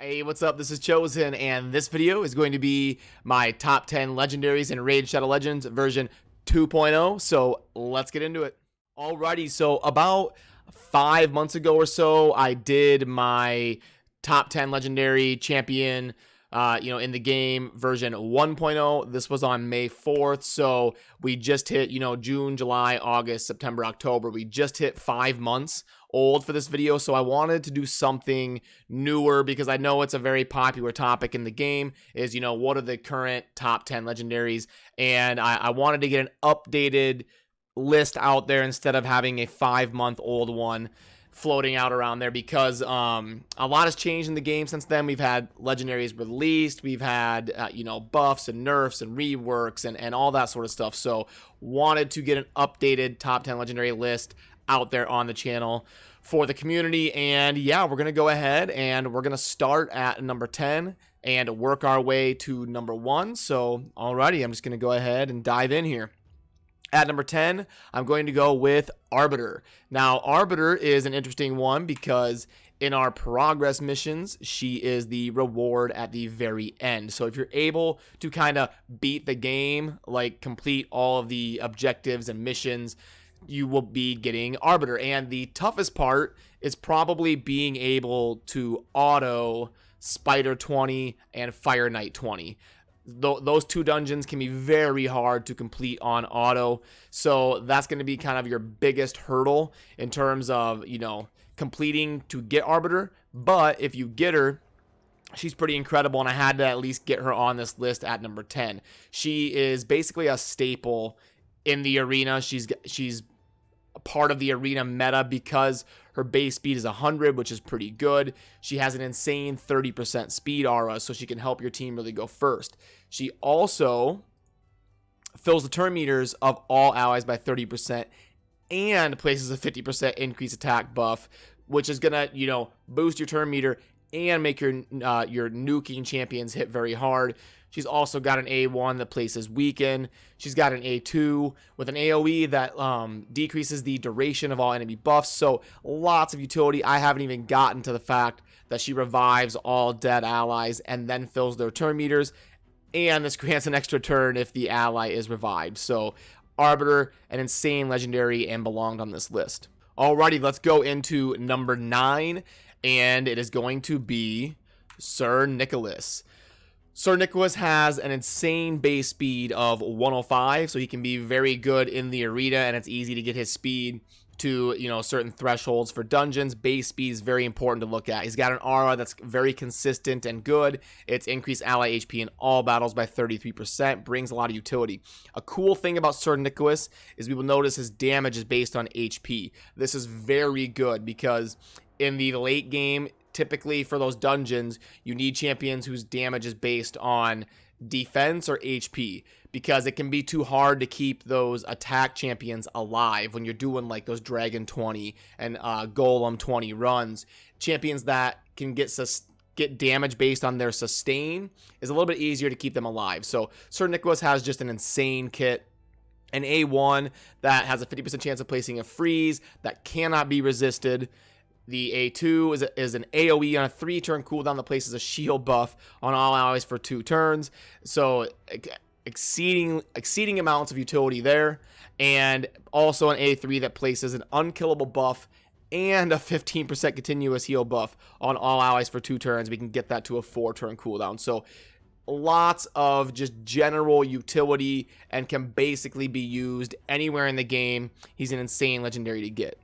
Hey, what's up? This is Chosen, and this video is going to be my top 10 legendaries in Raid Shadow Legends version 2.0, so let's get into it. Alrighty, so about 5 months ago or so, I did my top 10 legendary champion, in the game version 1.0. This was on May 4th, so we just hit, June, July, August, September, October. We just hit 5 months old for this video, so I wanted to do something newer because I know it's a very popular topic in the game is, what are the current top 10 legendaries, and I wanted to get an updated list out there instead of having a 5-month-old one floating out around there because a lot has changed in the game since then. We've had legendaries released, we've had buffs and nerfs and reworks and all that sort of stuff, so wanted to get an updated top 10 legendary list out there on the channel for the community. And yeah, we're gonna go ahead and we're gonna start at number 10 and work our way to number 1. So alrighty, I'm just gonna go ahead and dive in here. At number 10, I'm going to go with Arbiter. Now, Arbiter is an interesting one because in our progress missions, she is the reward at the very end. So if you're able to kind of beat the game, like complete all of the objectives and missions, you will be getting Arbiter. And the toughest part is probably being able to auto Spider 20 and Fire Knight 20. Those two dungeons can be very hard to complete on auto, so that's going to be kind of your biggest hurdle in terms of completing to get Arbiter. But if you get her, she's pretty incredible, and I had to at least get her on this list at number 10. She is basically a staple in the arena. She's a part of the arena meta because her base speed is 100, which is pretty good. She has an insane 30% speed aura, so she can help your team really go first. She also fills the turn meters of all allies by 30% and places a 50% increased attack buff, which is gonna, boost your turn meter and make your nuking champions hit very hard. She's also got an A1 that places weaken. She's got an A2 with an AoE that decreases the duration of all enemy buffs. So lots of utility. I haven't even gotten to the fact that she revives all dead allies and then fills their turn meters. And this grants an extra turn if the ally is revived. So Arbiter, an insane legendary, and belonged on this list. Alrighty, let's go into number 9. And it is going to be Sir Nicholas. Sir Nicholas has an insane base speed of 105, so he can be very good in the arena, and it's easy to get his speed to, certain thresholds for dungeons. Base speed is very important to look at. He's got an aura that's very consistent and good. It's increased ally HP in all battles by 33%, brings a lot of utility. A cool thing about Sir Nicholas is we will notice his damage is based on HP. This is very good because in the late game, typically for those dungeons, you need champions whose damage is based on defense or HP because it can be too hard to keep those attack champions alive when you're doing like those Dragon 20 and Golem 20 runs. Champions that can get damage based on their sustain is a little bit easier to keep them alive. So Sir Nicholas has just an insane kit. An A1 that has a 50% chance of placing a freeze that cannot be resisted. The A2 is an AoE on a 3-turn cooldown that places a shield buff on all allies for 2 turns. So exceeding amounts of utility there. And also an A3 that places an unkillable buff and a 15% continuous heal buff on all allies for 2 turns. We can get that to a 4-turn cooldown. So lots of just general utility and can basically be used anywhere in the game. He's an insane legendary to get.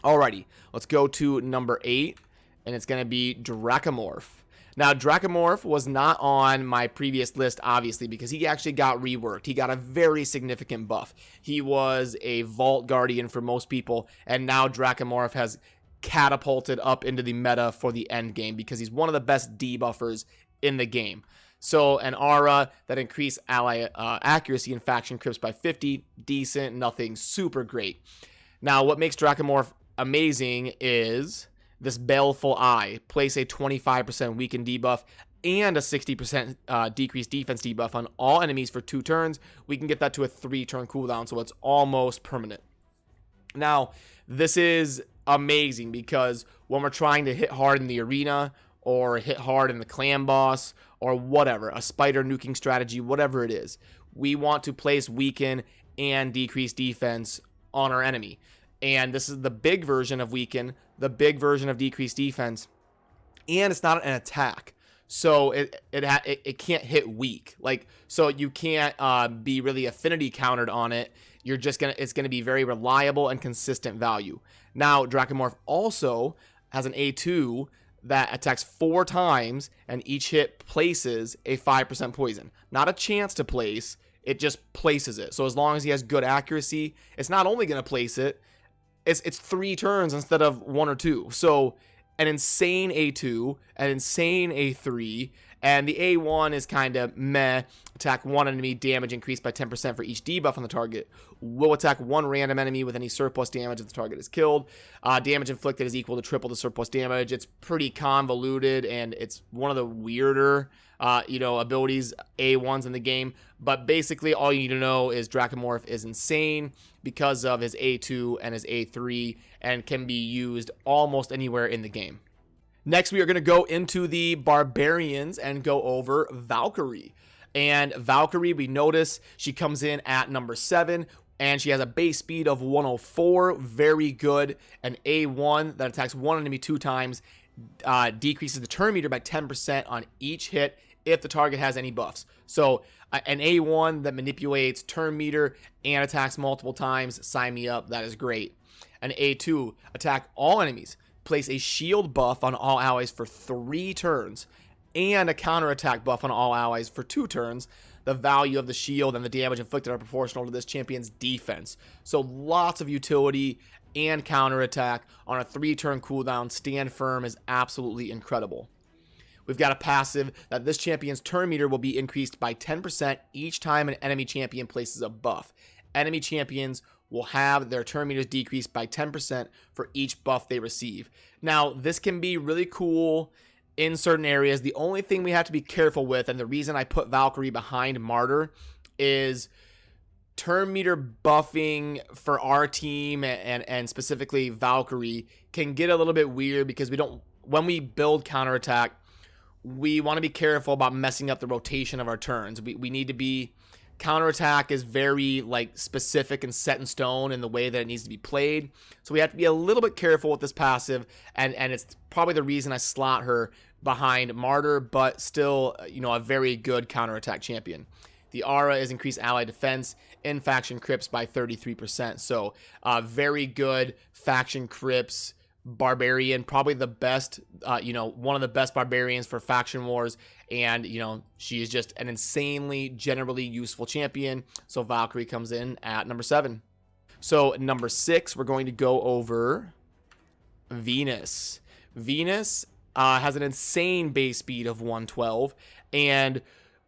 Alrighty, let's go to number 8, and it's going to be Dracomorph. Now, Dracomorph was not on my previous list, obviously, because he actually got reworked. He got a very significant buff. He was a Vault Guardian for most people, and now Dracomorph has catapulted up into the meta for the end game because he's one of the best debuffers in the game. So an aura that increased ally accuracy and faction crypts by 50, decent, nothing super great. Now, what makes Dracomorph amazing is this Baleful Eye. Place a 25% weaken debuff and a 60% decreased defense debuff on all enemies for 2 turns. We can get that to a 3-turn cooldown, so it's almost permanent. Now, this is amazing because when we're trying to hit hard in the arena or hit hard in the clan boss, or whatever, a spider nuking strategy, whatever it is. We want to place weaken and decrease defense on our enemy. And this is the big version of weaken, the big version of decreased defense, and it's not an attack. So it can't hit weak. Like, so you can't be really affinity countered on it. You're just it's gonna be very reliable and consistent value. Now, Dracomorph also has an A2 that attacks 4 times, and each hit places a 5% poison. Not a chance to place, it just places it. So as long as he has good accuracy, it's not only gonna place it, it's 3 turns instead of 1 or 2. So an insane A2, an insane A3, and the A1 is kind of meh. Attack 1 enemy, damage increased by 10% for each debuff on the target. Will attack 1 random enemy with any surplus damage if the target is killed. Damage inflicted is equal to triple the surplus damage. It's pretty convoluted, and it's one of the weirder abilities, A1s in the game. But basically, all you need to know is Dracomorph is insane because of his A2 and his A3, and can be used almost anywhere in the game. Next, we are going to go into the Barbarians and go over Valkyrie. And Valkyrie, we notice she comes in at number 7, and she has a base speed of 104, very good. An A1 that attacks 1 enemy 2 times, decreases the turn meter by 10% on each hit if the target has any buffs. So an A1 that manipulates turn meter and attacks multiple times, sign me up, that is great. An A2, attack all enemies, place a shield buff on all allies for 3 turns, and a counterattack buff on all allies for 2 turns. The value of the shield and the damage inflicted are proportional to this champion's defense. So lots of utility and counterattack on a 3-turn cooldown. Stand firm is absolutely incredible. We've got a passive that this champion's turn meter will be increased by 10% each time an enemy champion places a buff. Enemy champions will have their turn meters decreased by 10% for each buff they receive. Now, this can be really cool in certain areas. The only thing we have to be careful with, and the reason I put Valkyrie behind Martyr, is turn meter buffing for our team and specifically Valkyrie can get a little bit weird, because when we build counterattack, we want to be careful about messing up the rotation of our turns. We need to be, counterattack is very specific and set in stone in the way that it needs to be played. So we have to be a little bit careful with this passive, and it's probably the reason I slot her behind Martyr, but still, a very good counterattack champion. The aura is increased ally defense in faction crypts by 33%. So very good faction crypts. Barbarian, probably the best, one of the best barbarians for faction wars, and she is just an insanely generally useful champion. So Valkyrie comes in at number 7. So number 6, we're going to go over Venus. Venus has an insane base speed of 112, and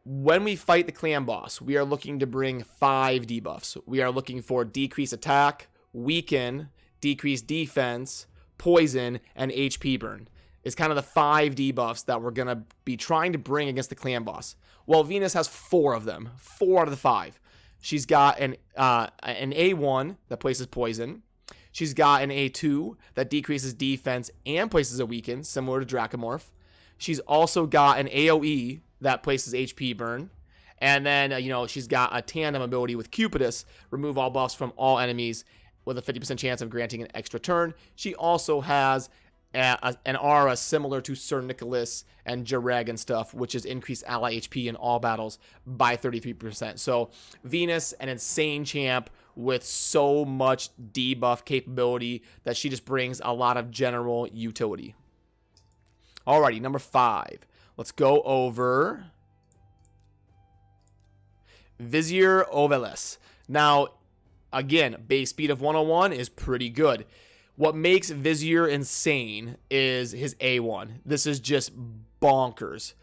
when we fight the clan boss, we are looking to bring 5 debuffs. We are looking for decrease attack, weaken, decrease defense, poison, and HP burn. Is kind of the 5 debuffs that we're going to be trying to bring against the clan boss. Well, Venus has 4 of them. 4 out of the 5. She's got an A1 that places poison. She's got an A2 that decreases defense and places a weaken, similar to Dracomorph. She's also got an AoE that places HP burn. And then, she's got a tandem ability with Cupidus, remove all buffs from all enemies with a 50% chance of granting an extra turn. She also has an aura similar to Sir Nicholas and Jareg and stuff, which is increased ally HP in all battles by 33%. So Venus, an insane champ with so much debuff capability that she just brings a lot of general utility. Alrighty, number 5. Let's go over Vizier Ovilus. Now, again, base speed of 101 is pretty good. What makes Vizier insane is his A1. This is just bonkers.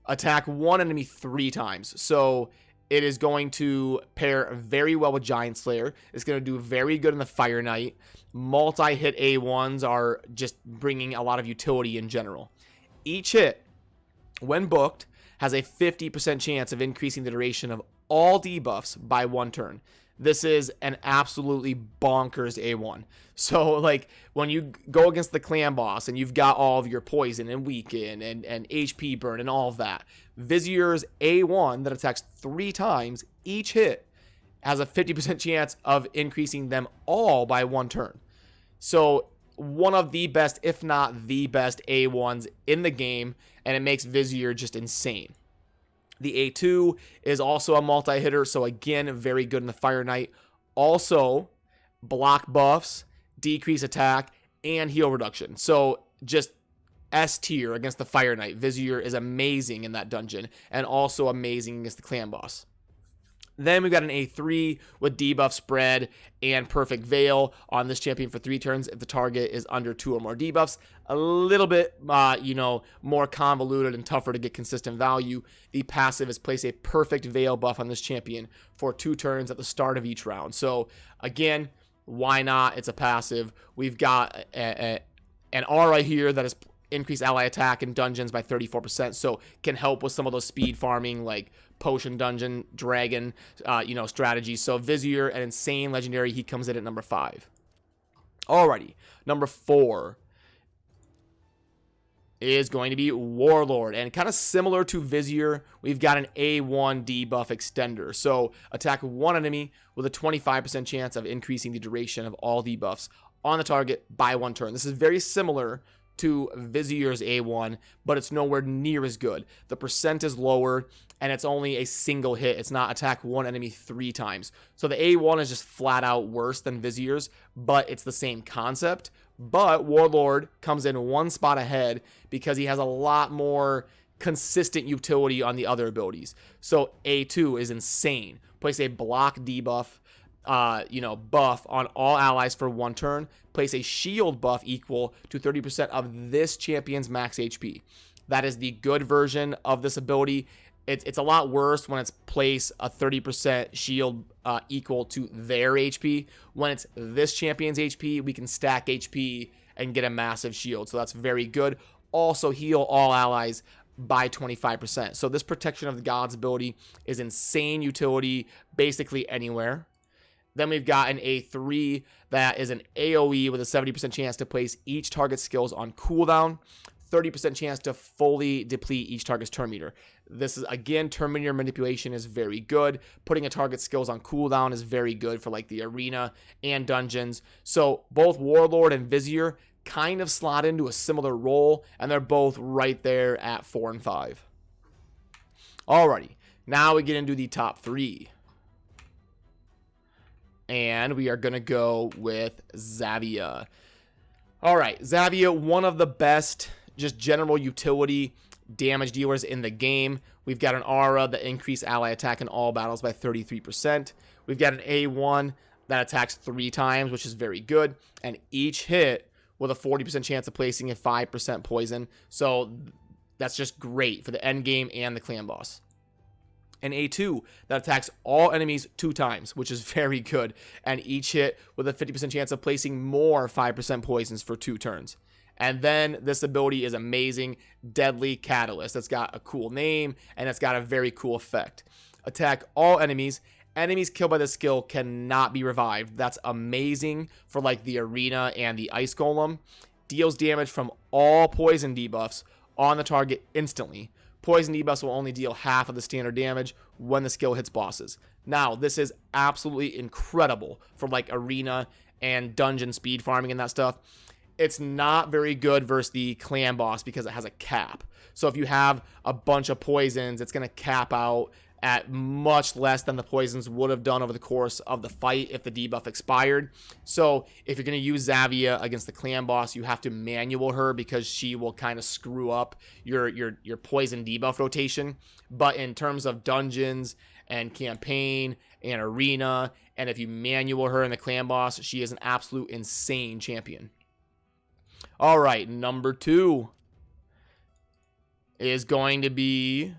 Attack 1 enemy 3 times. So it is going to pair very well with Giant Slayer. It's going to do very good in the Fire Knight. Multi-hit A1s are just bringing a lot of utility in general. Each hit, when booked, has a 50% chance of increasing the duration of all debuffs by 1 turn. This is an absolutely bonkers A1. So, like, when you go against the clan boss and you've got all of your poison and weaken and HP burn and all of that, Vizier's A1 that attacks 3 times each hit has a 50% chance of increasing them all by 1 turn. So, one of the best, if not the best A1s in the game, and it makes Vizier just insane. The A2 is also a multi-hitter, so again, very good in the Fire Knight. Also, block buffs, decrease attack, and heal reduction. So just S tier against the Fire Knight. Vizier is amazing in that dungeon, and also amazing against the clan boss. Then we've got an A3 with debuff spread and perfect veil on this champion for 3 turns if the target is under 2 or more debuffs. A little bit, more convoluted and tougher to get consistent value. The passive is place a perfect veil buff on this champion for 2 turns at the start of each round. So again, why not? It's a passive. We've got an aura here that is increase ally attack in dungeons by 34%, so can help with some of those speed farming like potion dungeon dragon strategies. So Vizier, an insane legendary, he comes in at number 5. Alrighty, number 4 is going to be Warlord, and kind of similar to Vizier, we've got an A1 debuff extender. So attack 1 enemy with a 25% chance of increasing the duration of all debuffs on the target by 1 turn. This is very similar to Vizier's A1, but it's nowhere near as good. The percent is lower, and it's only a single hit. It's not attack 1 enemy 3 times. So the A1 is just flat out worse than Vizier's, but it's the same concept. But Warlord comes in 1 spot ahead because he has a lot more consistent utility on the other abilities. So A2 is insane. Place a block debuff, buff on all allies for 1 turn. Place a shield buff equal to 30% of this champion's max HP. That is the good version of this ability. It's a lot worse when it's place a 30% shield equal to their HP. When it's this champion's HP, we can stack HP and get a massive shield. So that's very good. Also heal all allies by 25%. So this Protection of the Gods ability is insane utility basically anywhere. Then we've got an A3 that is an AoE with a 70% chance to place each target's skills on cooldown, 30% chance to fully deplete each target's turn meter. This is, again, turn meter manipulation is very good. Putting a target's skills on cooldown is very good for like the arena and dungeons. So both Warlord and Vizier kind of slot into a similar role, and they're both right there at 4 and 5. Alrighty, now we get into the top 3. And we are going to go with Zambia. All right, Zambia, one of the best just general utility damage dealers in the game. We've got an aura that increases ally attack in all battles by 33%. We've got an A1 that attacks 3 times, which is very good. And each hit with a 40% chance of placing a 5% poison. So that's just great for the end game and the clan boss. An A2 that attacks all enemies 2 times, which is very good, and each hit with a 50% chance of placing more 5% poisons for 2 turns. And then this ability is amazing, Deadly Catalyst. That's got a cool name, and it's got a very cool effect. Attack all enemies. Enemies killed by this skill cannot be revived. That's amazing for like the arena and the ice golem. Deals damage from all poison debuffs on the target instantly. Poison debuffs will only deal half of the standard damage when the skill hits bosses. Now, this is absolutely incredible for like arena and dungeon speed farming and that stuff. It's not very good versus the clan boss because it has a cap. So if you have a bunch of poisons, it's going to cap out at much less than the poisons would have done over the course of the fight if the debuff expired. So if you're going to use Zambia against the clan boss, you have to manual her because she will kind of screw up your poison debuff rotation. But in terms of dungeons and campaign and arena, and if you manual her in the clan boss, she is an absolute insane champion. All right, number 2 is going to be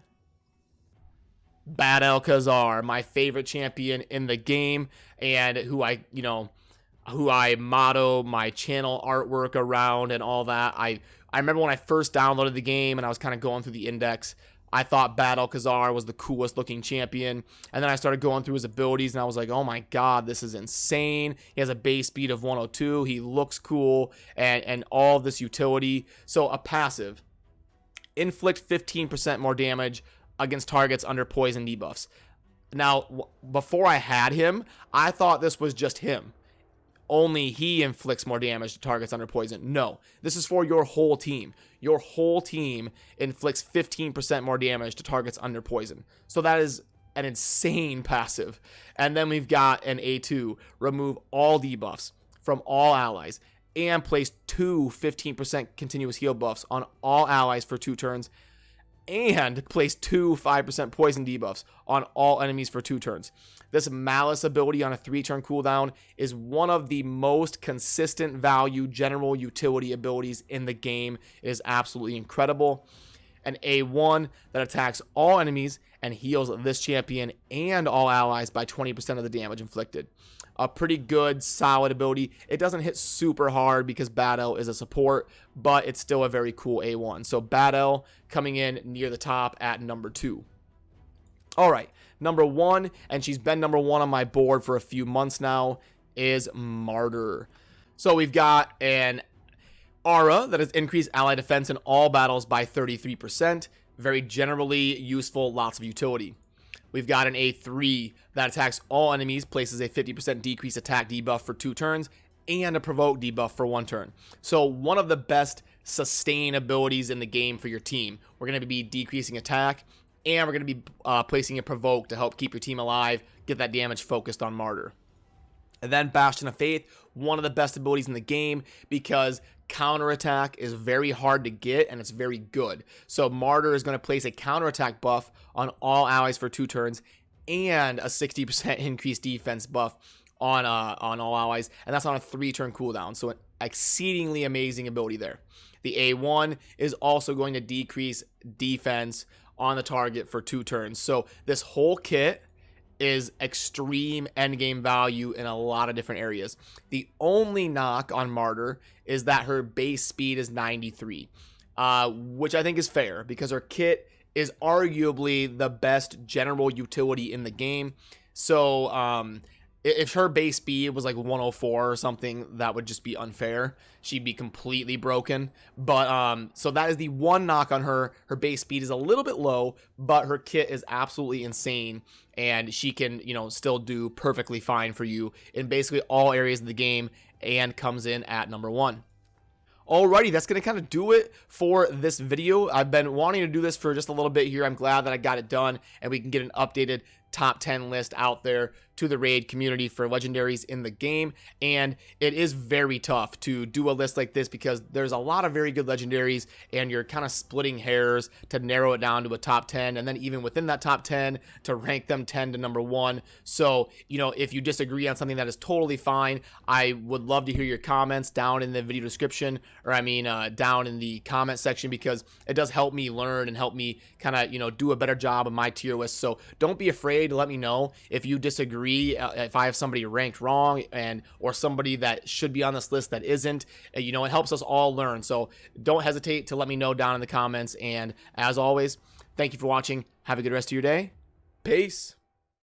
Bad Alcazar, my favorite champion in the game, and who I motto my channel artwork around and all that. I remember when I first downloaded the game and I was kind of going through the index, I thought Battle Khazar was the coolest looking champion. And then I started going through his abilities and I was like, oh my God, this is insane. He has a base speed of 102. He looks cool and all of this utility. So a passive. Inflict 15% more damage against targets under poison debuffs. Now, before I had him, I thought this was just him. Only he inflicts more damage to targets under poison. No, this is for your whole team. Your whole team inflicts 15% more damage to targets under poison. So that is an insane passive. And then we've got an A2, remove all debuffs from all allies and place 2 15% continuous heal buffs on all allies for 2 turns, and place 2 5% poison debuffs on all enemies for 2 turns. This Malice ability on a 3-turn cooldown is one of the most consistent value general utility abilities in the game. It is absolutely incredible. An A1 that attacks all enemies and heals this champion and all allies by 20% of the damage inflicted. A pretty good, solid ability. It doesn't hit super hard because Battle is a support, but it's still a very cool A1. So Battle coming in near the top at number 2. All right, number 1, and she's been number 1 on my board for a few months now, is Martyr. So we've got an aura that has increased ally defense in all battles by 33%. Very generally useful, lots of utility. We've got an A3 that attacks all enemies, places a 50% decrease attack debuff for 2 turns, and a provoke debuff for 1 turn. So one of the best sustain abilities in the game for your team. We're going to be decreasing attack, and we're going to be placing a provoke to help keep your team alive, get that damage focused on Martyr. And then Bastion of Faith, one of the best abilities in the game because counterattack is very hard to get and it's very good. So Martyr is going to place a counterattack buff on all allies for 2 turns and a 60% increased defense buff on all allies, and that's on a 3-turn cooldown. So an exceedingly amazing ability there. The A1 is also going to decrease defense on the target for 2 turns. So this whole kit is extreme endgame value in a lot of different areas. The only knock on Martyr is that her base speed is 93, which I think is fair because her kit is arguably the best general utility in the game. So if her base speed was like 104 or something, that would just be unfair. She'd be completely broken. But so that is the one knock on her. Her base speed is a little bit low, but her kit is absolutely insane, and she can, you know, still do perfectly fine for you in basically all areas of the game, and comes in at number 1. Alrighty, that's going to kind of do it for this video. I've been wanting to do this for just a little bit here. I'm glad that I got it done and we can get an updated top 10 list out there to the raid community for legendaries in the game. And it is very tough to do a list like this because there's a lot of very good legendaries and you're kind of splitting hairs to narrow it down to a top 10, and then even within that top 10 to rank them 10 to number 1. So, you know, if you disagree on something, that is totally fine. I would love to hear your comments down in the video description, or I mean down in the comment section, because it does help me learn and help me kind of, you know, do a better job of my tier list. So don't be afraid to let me know if you disagree, if I have somebody ranked wrong or somebody that should be on this list that isn't. You know, it helps us all learn. So don't hesitate to let me know down in the comments. And as always, thank you for watching. Have a good rest of your day. Peace.